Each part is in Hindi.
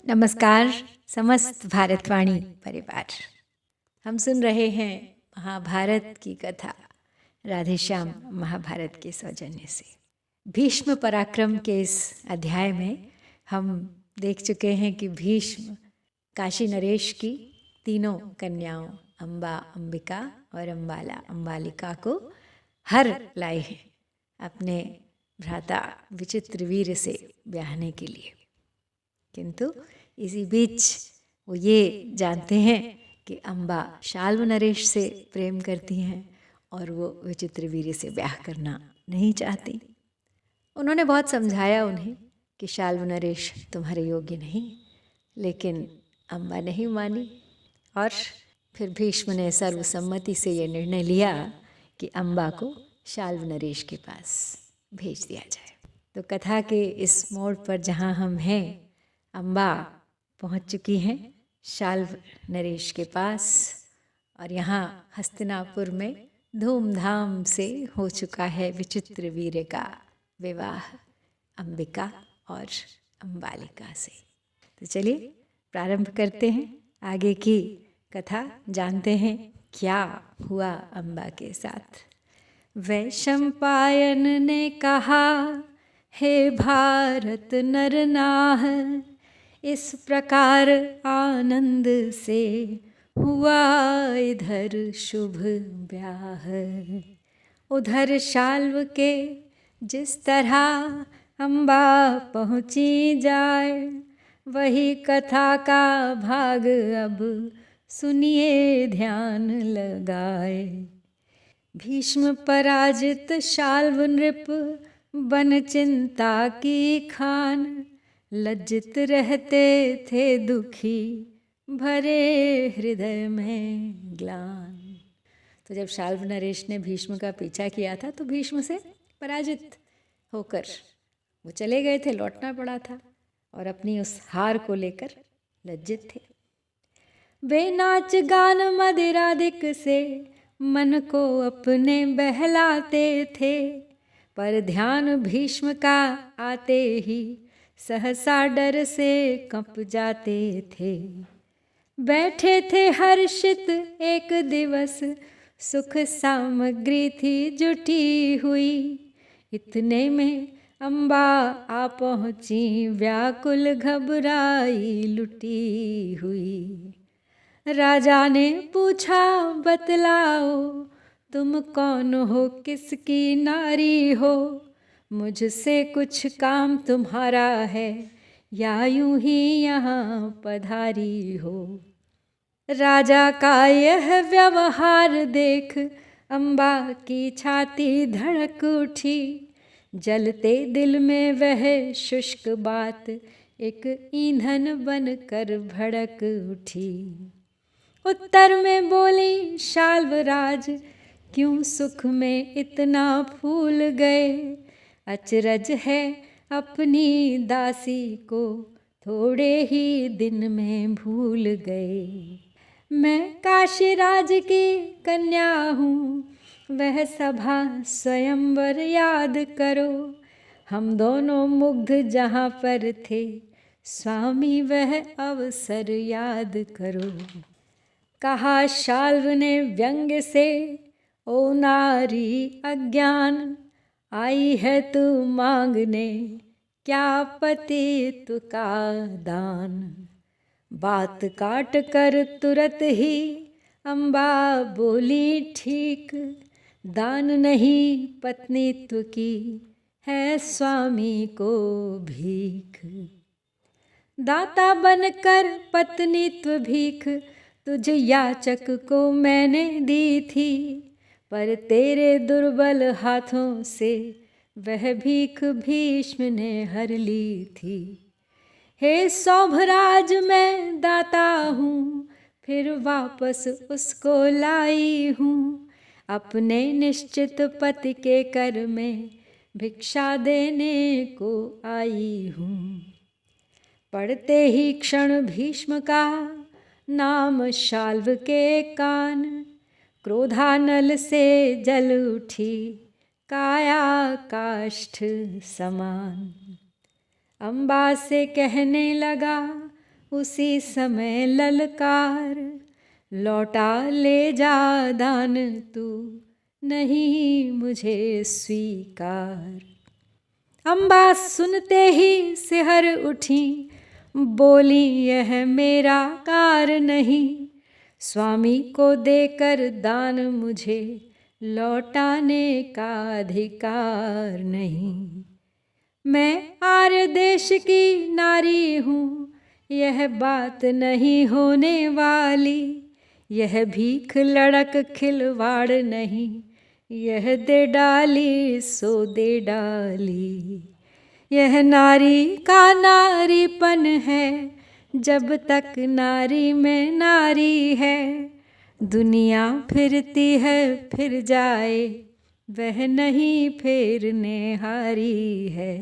नमस्कार समस्त भारतवाणी परिवार। हम सुन रहे हैं महाभारत की कथा राधेश्याम महाभारत के सौजन्य से। भीष्म पराक्रम के इस अध्याय में हम देख चुके हैं कि भीष्म काशी नरेश की तीनों कन्याओं अम्बा, अंबिका और अम्बाला अम्बालिका को हर लाए हैं अपने भ्राता विचित्रवीर्य से ब्याहने के लिए। किंतु इसी बीच वो ये जानते हैं कि अम्बा शाल्व नरेश से प्रेम करती हैं और वो विचित्रवीर्य से ब्याह करना नहीं चाहती। उन्होंने बहुत समझाया उन्हें कि शाल्व नरेश तुम्हारे योग्य नहीं, लेकिन अम्बा नहीं मानी और फिर भीष्म ने सर्वसम्मति से ये निर्णय लिया कि अम्बा को शाल्व नरेश के पास भेज दिया जाए। तो कथा के इस मोड़ पर जहाँ हम हैं, अम्बा पहुंच चुकी हैं शाल्व नरेश के पास और यहाँ हस्तिनापुर में धूमधाम से हो चुका है विचित्रवीर्य का विवाह अंबिका और अम्बालिका से। तो चलिए प्रारंभ करते हैं, आगे की कथा जानते हैं क्या हुआ अम्बा के साथ। वैशंपायन ने कहा, हे भारत नरनाह, इस प्रकार आनंद से हुआ इधर शुभ ब्याह। उधर शाल्व के जिस तरह अम्बा पहुँची जाए, वही कथा का भाग अब सुनिए ध्यान लगाए। भीष्म पराजित शाल्व नृप बन चिंता की खान, लज्जित रहते थे दुखी भरे हृदय में ग्लान। तो जब शाल्व नरेश ने भीष्म का पीछा किया था तो भीष्म से पराजित होकर वो चले गए थे, लौटना पड़ा था और अपनी उस हार को लेकर लज्जित थे। वे नाच गान मदिराधिक से मन को अपने बहलाते थे, पर ध्यान भीष्म का आते ही सहसा डर से कंप जाते थे। बैठे थे हर्षित एक दिवस, सुख सामग्री थी जुटी हुई, इतने में अम्बा आ पहुँची व्याकुल घबराई लुटी हुई। राजा ने पूछा बतलाओ, तुम कौन हो किसकी नारी हो, मुझसे कुछ काम तुम्हारा है या यूं ही यहाँ पधारी हो। राजा का यह व्यवहार देख अम्बा की छाती धड़क उठी, जलते दिल में वह शुष्क बात एक ईंधन बनकर भड़क उठी। उत्तर में बोली शाल्वराज, क्यों सुख में इतना फूल गए, अचरज है अपनी दासी को थोड़े ही दिन में भूल गए। मैं काशीराज की कन्या हूँ, वह सभा स्वयंवर याद करो, हम दोनों मुग्ध जहाँ पर थे, स्वामी वह अवसर याद करो। कहा शाल्व ने व्यंग्य से, ओ नारी अज्ञान, आई है तू मांगने क्या पतित्व का दान। बात काट कर तुरत ही अम्बा बोली ठीक, दान नहीं पत्नीत्व की है स्वामी को भीख। दाता बनकर पत्नीत्व भीख तुझ याचक को मैंने दी थी, पर तेरे दुर्बल हाथों से वह भीख भीष्म ने हर ली थी। हे सौभराज मैं दाता हूँ, फिर वापस उसको लाई हूँ, अपने निश्चित पति के कर में भिक्षा देने को आई हूँ। पढ़ते ही क्षण भीष्म का नाम शाल्व के कान, क्रोधानल से जल उठी काया काष्ठ समान। अम्बा से कहने लगा, उसी समय ललकार, लौटा ले जा दान तू, नहीं मुझे स्वीकार। अम्बा सुनते ही सिहर उठी, बोली यह मेरा कार नहीं, स्वामी को देकर दान मुझे लौटाने का अधिकार नहीं। मैं आर्य देश की नारी हूँ, यह बात नहीं होने वाली, यह भीख लड़क खिलवाड़ नहीं, यह दे डाली सो दे डाली। यह नारी का नारीपन है, जब तक नारी में नारी है, दुनिया फिरती है फिर जाए, वह नहीं फेरने हारी है।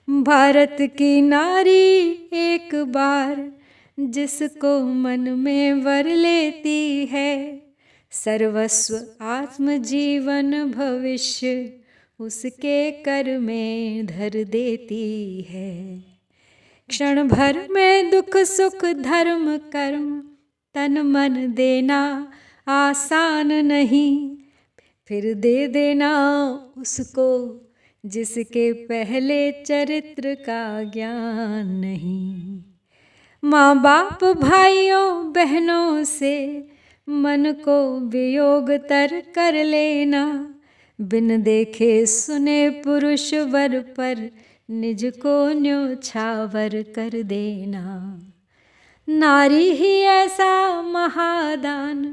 भारत की नारी एक बार जिसको मन में वर लेती है, सर्वस्व आत्मजीवन भविष्य उसके कर में धर देती है। क्षण भर में दुख सुख धर्म कर्म तन मन देना आसान नहीं, फिर दे देना उसको जिसके पहले चरित्र का ज्ञान नहीं। माँ बाप भाइयों बहनों से मन को वियोग तर कर लेना, बिन देखे सुने पुरुष वर पर निज को न्योछावर कर देना। नारी ही ऐसा महादान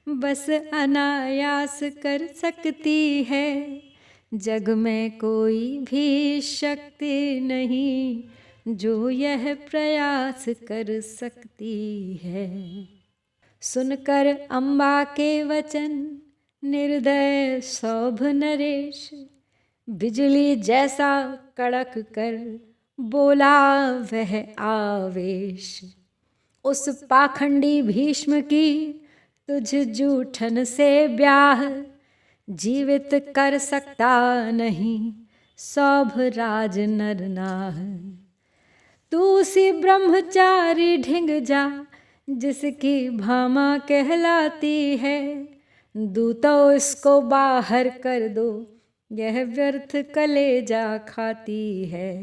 बस अनायास कर सकती है, जग में कोई भी शक्ति नहीं जो यह प्रयास कर सकती है। सुनकर अम्बा के वचन निर्दय सौभ नरेश, बिजली जैसा कड़क कर बोला वह आवेश। उस पाखंडी भीष्म की तुझ जूठन से ब्याह, जीवित कर सकता नहीं सौभ राज नर नाह। तू उसी ब्रह्मचारी ढिंग जा जिसकी भामा कहलाती है, दूतो इसको बाहर कर दो यह व्यर्थ कलेजा खाती है।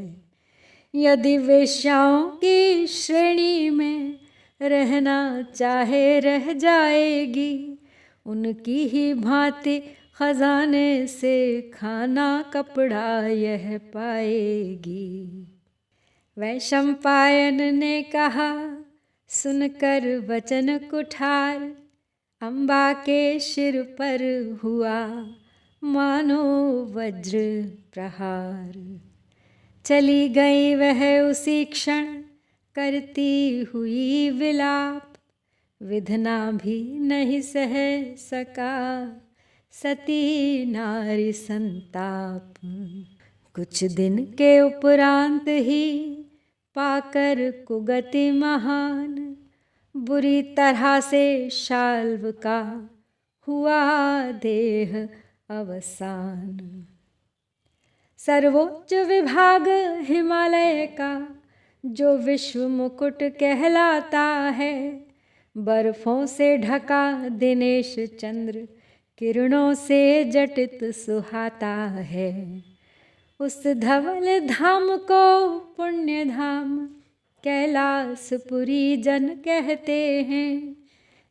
यदि वेश्याओं की श्रेणी में रहना चाहे रह जाएगी, उनकी ही भांति खजाने से खाना कपड़ा यह पाएगी। वैशंपायन ने कहा सुनकर वचन कुठार, अम्बा के सिर पर हुआ मानो वज्र प्रहार। चली गई वह उसी क्षण करती हुई विलाप, विधना भी नहीं सह सका सती नारी संताप। कुछ दिन के उपरांत ही पाकर कुगति महान, बुरी तरह से शाल्व का हुआ देह अवसान। सर्वोच्च विभाग हिमालय का जो विश्व मुकुट कहलाता है, बर्फों से ढका दिनेश चंद्र किरणों से जटित सुहाता है। उस धवल धाम को पुण्य धाम कैलासपुरी जन कहते हैं,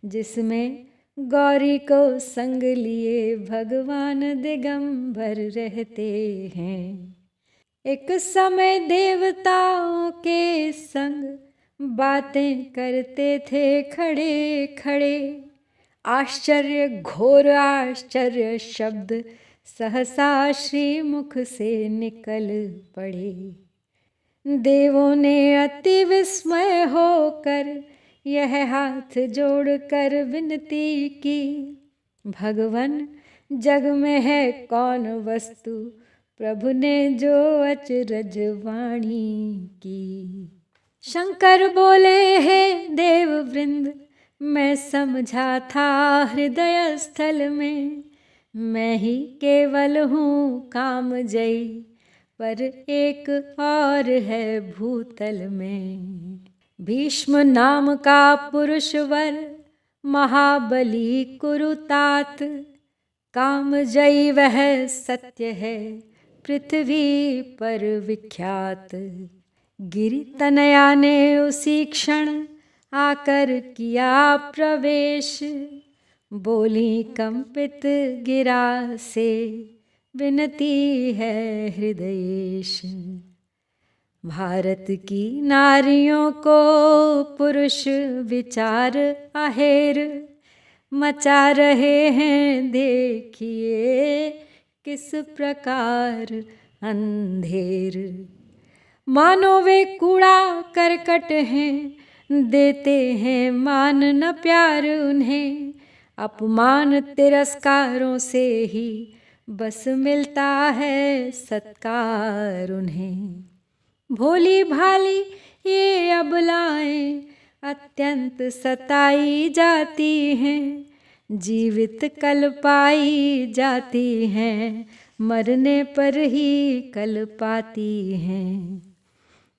जिसमें गौरी को संग लिए भगवान दिगंबर रहते हैं। एक समय देवताओं के संग बातें करते थे खड़े खड़े, आश्चर्य घोर आश्चर्य शब्द सहसा श्री मुख से निकल पड़े। देवों ने अति विस्मय होकर यह हाथ जोड़कर विनती की, भगवन जग में है कौन वस्तु प्रभु ने जो अचरज वाणी की। शंकर बोले हे देव वृंद, मैं समझा था हृदय स्थल में, मैं ही केवल हूँ कामजयी, पर एक और है भूतल में। भीष्म नाम का पुरुषवर महाबली कुरुतात, कामजयी वह सत्य है पृथ्वी पर विख्यात। गिरि तनया ने उसी क्षण आकर किया प्रवेश, बोली कंपित गिरा से विनती है हृदयेश। भारत की नारियों को पुरुष विचार आहेर, मचा रहे हैं देखिए किस प्रकार अंधेर। मानो वे कूड़ा करकट हैं, देते हैं मान न प्यार उन्हें। अपमान तिरस्कारों से ही बस मिलता है सत्कार उन्हें। भोली भाली ये अबलाएं अत्यंत सताई जाती हैं, जीवित कल पाई जाती हैं, मरने पर ही कल पाती हैं।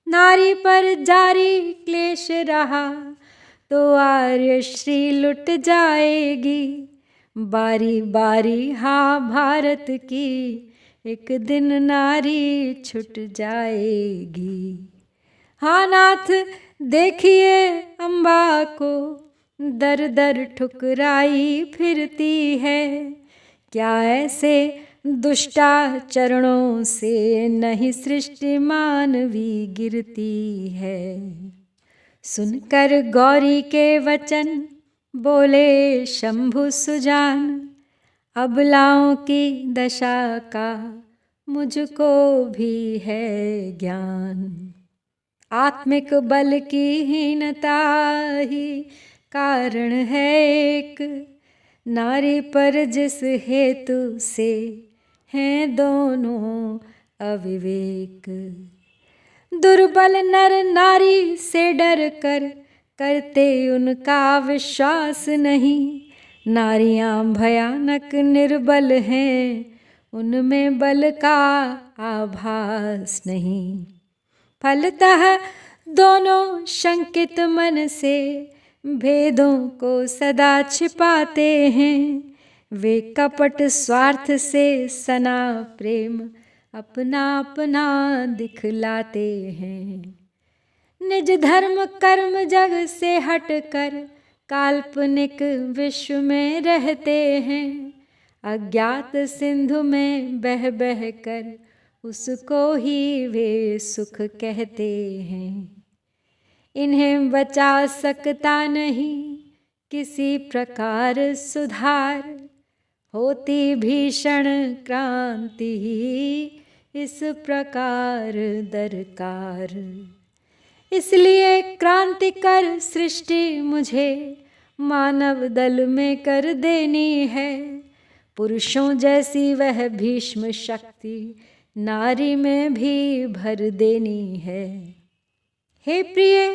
नारी पर जारी क्लेश रहा तो आर्य श्री लुट जाएगी। बारी बारी हाँ भारत की एक दिन नारी छुट जाएगी। हाँ नाथ देखिए अम्बा को दर दर ठुकराई फिरती है। क्या ऐसे दुष्टाचरणों से नहीं सृष्टि मानवी गिरती है। सुनकर गौरी के वचन बोले शंभु सुजान, अबलाओं की दशा का मुझको भी है ज्ञान। आत्मिक बल की हीनता ही कारण है एक, नारी पर जिस हेतु से हैं दोनों अविवेक। दुर्बल नर नारी से डर कर करते उनका विश्वास नहीं। नारियां भयानक निर्बल हैं, उनमें बल का आभास नहीं। फलतः दोनों शंकित मन से भेदों को सदा छिपाते हैं। वे कपट स्वार्थ से सना प्रेम अपना अपना दिखलाते हैं। निज धर्म कर्म जग से हटकर काल्पनिक विश्व में रहते हैं। अज्ञात सिंधु में बह बह कर उसको ही वे सुख कहते हैं। इन्हें बचा सकता नहीं किसी प्रकार सुधार, होती भीषण क्रांति ही इस प्रकार दरकार। इसलिए क्रांति कर सृष्टि मुझे मानव दल में कर देनी है। पुरुषों जैसी वह भीष्म शक्ति नारी में भी भर देनी है। हे प्रिय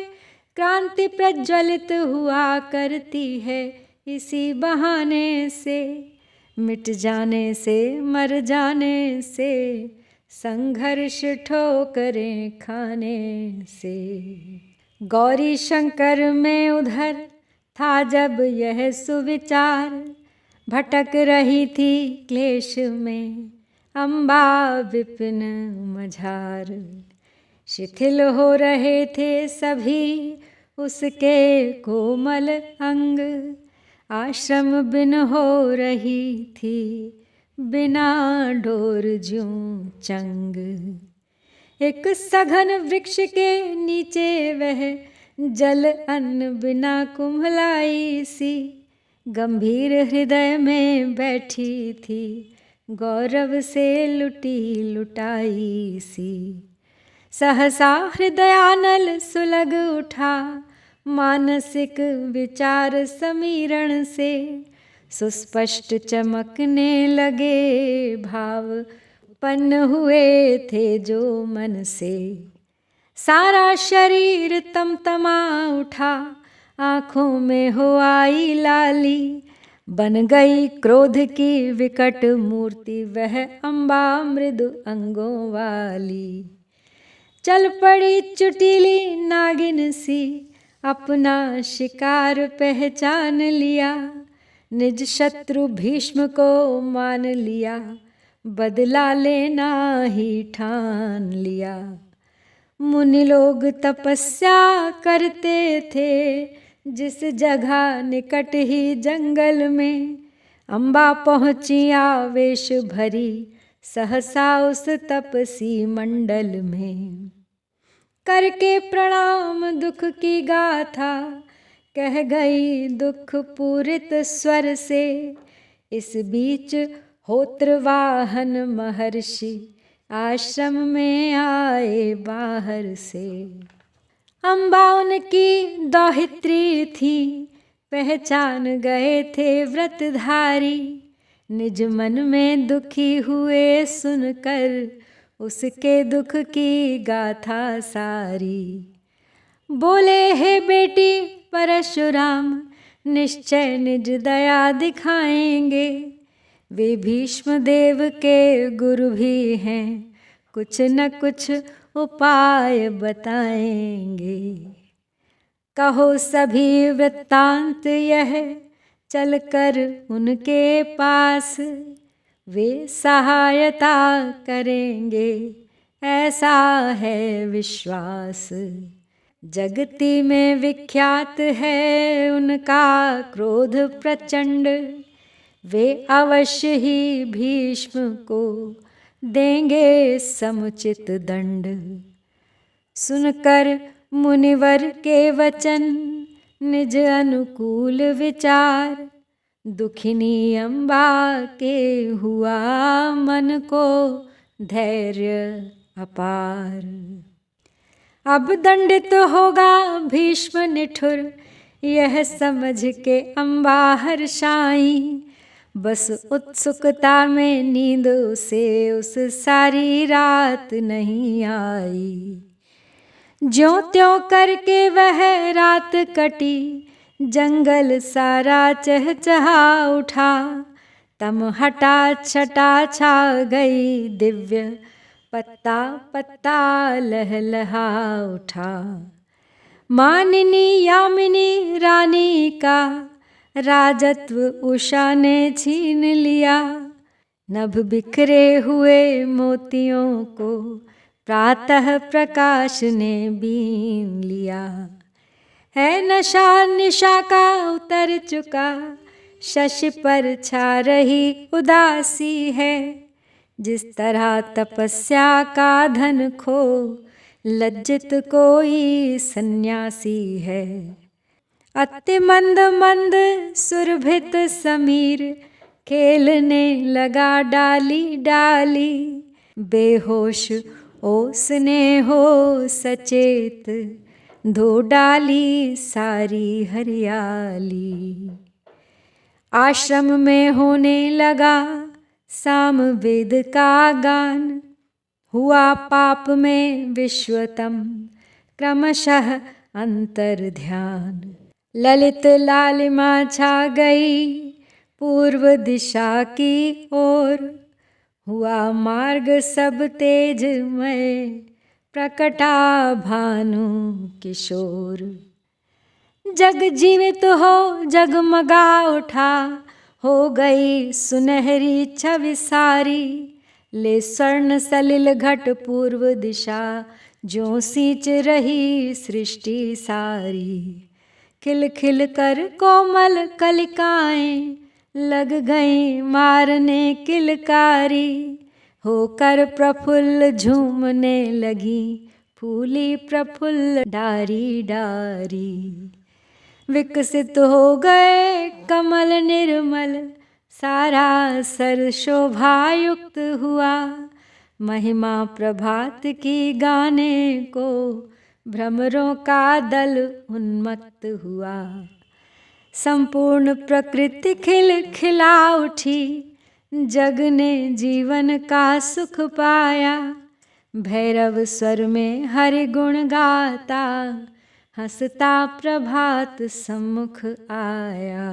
क्रांति प्रज्वलित हुआ करती है इसी बहाने से। मिट जाने से मर जाने से संघर्ष ठोकरें खाने से। गौरी शंकर में उधर था जब यह सुविचार, भटक रही थी क्लेश में अम्बा विपिन मझार। शिथिल हो रहे थे सभी उसके कोमल अंग, आश्रम बिन हो रही थी बिना डोर ज्यों चंग। एक सघन वृक्ष के नीचे वह जल अन्न बिना कुम्हलाई सी, गंभीर हृदय में बैठी थी गौरव से लुटी लुटाई सी। सहसा हृदयानल सुलग उठा मानसिक विचार समीरण से। सुस्पष्ट चमकने लगे भाव उत्पन्न हुए थे जो मन से। सारा शरीर तमतमा उठा, आँखों में हो आई लाली। बन गई क्रोध की विकट मूर्ति वह अम्बा मृदु अंगों वाली। चल पड़ी चुटीली नागिन सी अपना शिकार पहचान लिया, निज शत्रु भीष्म को मान लिया, बदला लेना ही ठान लिया। मुनि लोग तपस्या करते थे, जिस जगह निकट ही जंगल में, अम्बा पहुँची आवेश भरी, सहसा उस तपसी मंडल में। करके प्रणाम दुख की गाथा, कह गई दुख पूरित स्वर से। इस बीच होत्रवाहन महर्षि, आश्रम में आए बाहर से। अम्बा उनकी दौहित्री थी, पहचान गए थे व्रतधारी। निज मन में दुखी हुए सुनकर, उसके दुख की गाथा सारी। बोले हे बेटी परशुराम, निश्चय निज दया दिखाएंगे। वे भीष्म देव के गुरु भी हैं, कुछ न कुछ उपाय बताएंगे। कहो सभी वृत्तांत यह, चलकर उनके पास, वे सहायता करेंगे, ऐसा है विश्वास। जगती में विख्यात है उनका क्रोध प्रचंड, वे अवश्य ही भीष्म को देंगे समुचित दंड। सुनकर मुनिवर के वचन, निज अनुकूल विचार, दुखिनी अम्बा के हुआ मन को धैर्य अपार। अब दंडित होगा भीष्म निठुर, यह समझ के अम्बा हर्षाई। बस उत्सुकता में नींद उसे उस सारी रात नहीं आई। ज्यों त्यों करके वह रात कटी, जंगल सारा चहचहा उठा। तम हटा छटा छा गई दिव्य, पत्ता पत्ता लहलहा उठा। मानिनी यामिनी रानी का, राजत्व उषा ने छीन लिया। नभ बिखरे हुए मोतियों को, प्रातः प्रकाश ने बीन लिया। है नशा निशा का उतर चुका, शशि पर छा रही उदासी है। जिस तरह तपस्या का धन खो, लज्जित कोई सन्यासी है। अति मंद मंद सुरभित समीर, खेलने लगा डाली डाली। बेहोश ओसने हो सचेत, धो डाली सारी हरियाली। आश्रम में होने लगा साम वेद का गान, हुआ पाप में विश्वतम, क्रमशः अंतर ध्यान। ललित लालिमा छा गई पूर्व दिशा की ओर, हुआ मार्ग सब तेजमय, प्रकटा भानु किशोर। जग जीवित हो जगमगा उठा, हो गई सुनहरी छवि सारी। ले स्वर्ण सलिल घट पूर्व दिशा, ज्यों सींच रही सृष्टि सारी। खिल खिल कर कोमल कलिकाएं, लग गई मारने किलकारी। होकर प्रफुल्ल झूमने लगी, फूली प्रफुल्ल डारी डारी। विकसित हो गए कमल निर्मल, सारा सर शोभायुक्त हुआ। महिमा प्रभात की गाने को, भ्रमरों का दल उन्मत्त हुआ। संपूर्ण प्रकृति खिल खिला उठी, जग ने जीवन का सुख पाया। भैरव स्वर में हरि गुण गाता, हंसता प्रभात सम्मुख आया।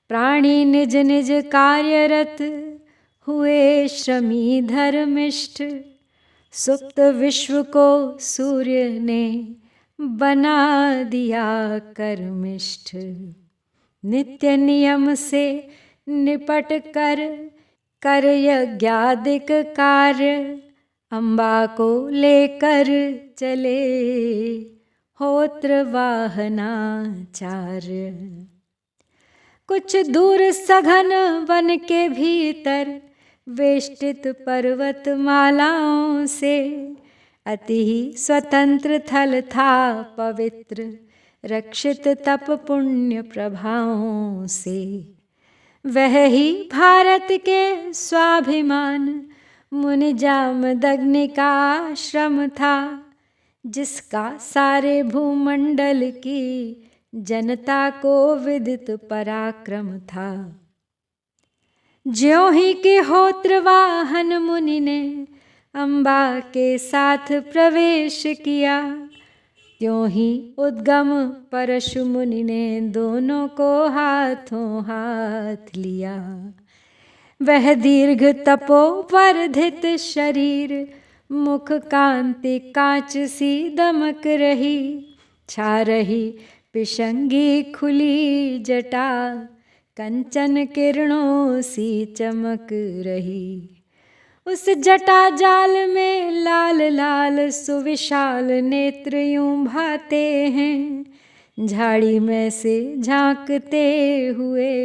प्राणी निज निज कार्यरत, हुए श्रमी धर्मिष्ठ। सुप्त विश्व को सूर्य ने बना दिया कर्मिष्ठ। नित्य नियम से निपट कर यज्ञादिक कार्य, अम्बा को लेकर चले होत्र वाहनाचार्य। कुछ दूर सघन वन के भीतर वेष्टित पर्वत मालाओं से अति ही स्वतंत्र थल था पवित्र, रक्षित तप पुण्य प्रभावों से। वह ही भारत के स्वाभिमान मुनि जामदग्नि का आश्रम था, जिसका सारे भूमंडल की जनता को विदित पराक्रम था। ज्यों ही कि होत्र वाहन मुनि ने अम्बा के साथ प्रवेश किया, त्यों ही उद्गम परशु मुनि ने दोनों को हाथों हाथ लिया। वह दीर्घ तपोवर्धित शरीर, मुख कांति कांच सी दमक रही, छा रही पिशंगी खुली जटा, कंचन किरणों सी चमक रही। उस जटा जाल में लाल लाल सुविशाल नेत्र यूं भाते हैं, झाड़ी में से झांकते हुए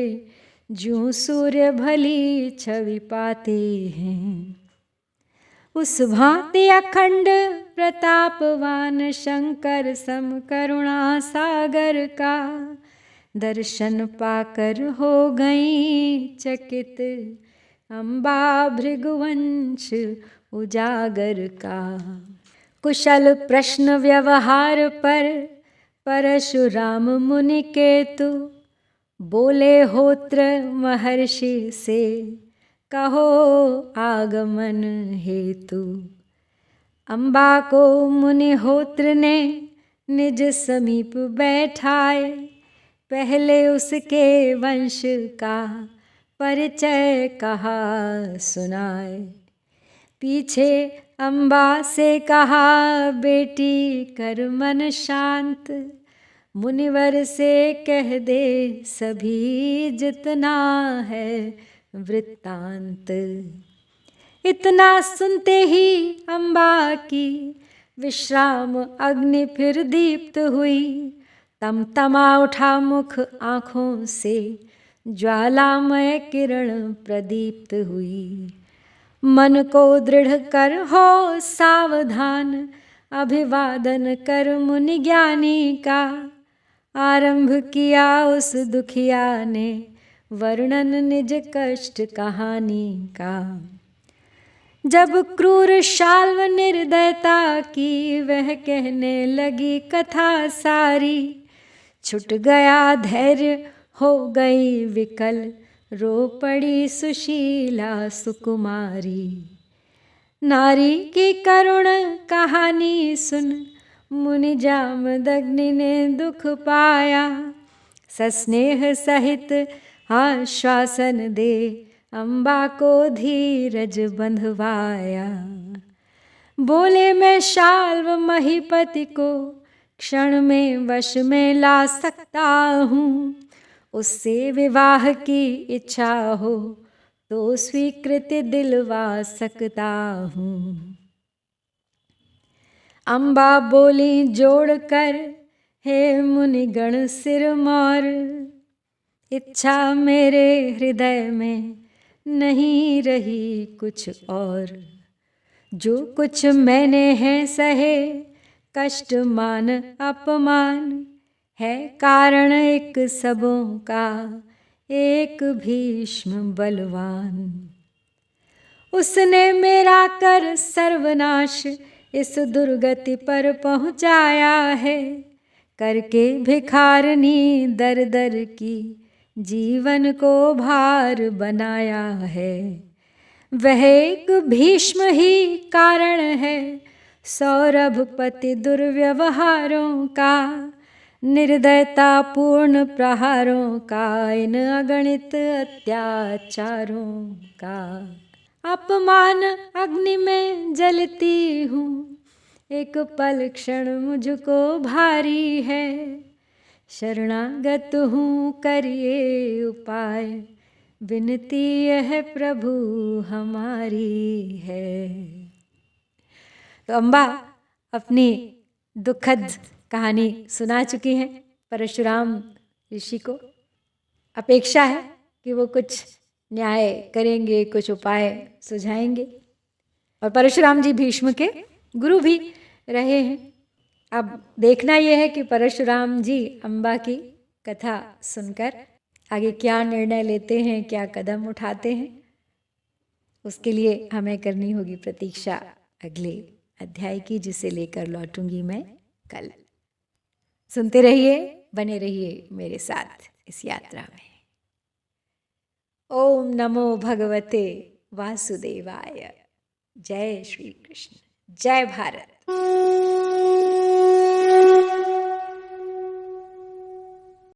ज्यों सूर्य भली छवि पाते हैं। उस भांति अखंड प्रतापवान शंकर सम करुणा सागर का दर्शन पाकर हो गई चकित, अम्बा भृगुवंश उजागर का। कुशल प्रश्न व्यवहार पर परशुराम मुनि केतु, बोले होत्र महर्षि से कहो आगमन हेतु। अम्बा को मुनि होत्र ने निज समीप बैठाए, पहले उसके वंश का परिचय कहा सुनाए। पीछे अम्बा से कहा बेटी कर मन शांत, मुनिवर से कह दे सभी जितना है वृत्तांत। इतना सुनते ही अम्बा की विश्राम अग्नि फिर दीप्त हुई, तमतमा उठा मुख आँखों से ज्वालामय किरण प्रदीप्त हुई। मन को दृढ़ कर हो सावधान, अभिवादन कर मुनि ज्ञानी का। आरंभ किया उस दुखिया ने वर्णन निज कष्ट कहानी का। जब क्रूर शाल्व निर्दयता की वह कहने लगी कथा सारी, छूट गया धैर्य हो गई विकल, रो पड़ी सुशीला सुकुमारी। नारी की करुण कहानी सुन मुनि जामदग्नि ने दुख पाया, सस्नेह सहित आश्वासन दे अम्बा को धीरज बंधवाया। बोले मैं शाल्व महीपति को क्षण में वश में ला सकता हूँ, उससे विवाह की इच्छा हो तो स्वीकृति दिलवा सकता हूँ। अम्बा बोली जोड़कर हे मुनिगण सिर मोर, इच्छा मेरे हृदय में नहीं रही कुछ और। जो कुछ मैंने है सहे कष्ट मान अपमान, है कारण एक सबों का एक भीष्म बलवान। उसने मेरा कर सर्वनाश इस दुर्गति पर पहुँचाया है, करके भिखारनी दर दर की जीवन को भार बनाया है। वह एक भीष्म ही कारण है सौरभपति दुर्व्यवहारों का, निर्दयता पूर्ण प्रहारों का, इन अगणित अत्याचारों का। अपमान अग्नि में जलती हूँ एक पल क्षण मुझको भारी है, शरणागत हूँ करिए उपाय, विनती यह प्रभु हमारी है। तो अम्बा अपनी दुखद कहानी सुना चुकी हैं परशुराम ऋषि को। अपेक्षा है कि वो कुछ न्याय करेंगे, कुछ उपाय सुझाएंगे। और परशुराम जी भीष्म के गुरु भी रहे हैं। अब देखना यह है कि परशुराम जी अम्बा की कथा सुनकर आगे क्या निर्णय लेते हैं, क्या कदम उठाते हैं। उसके लिए हमें करनी होगी प्रतीक्षा अगले अध्याय की, जिसे लेकर लौटूंगी मैं कल। सुनते रहिए, बने रहिए मेरे साथ इस यात्रा में। ओम नमो भगवते वासुदेवाय। जय श्री कृष्ण, जय भारत।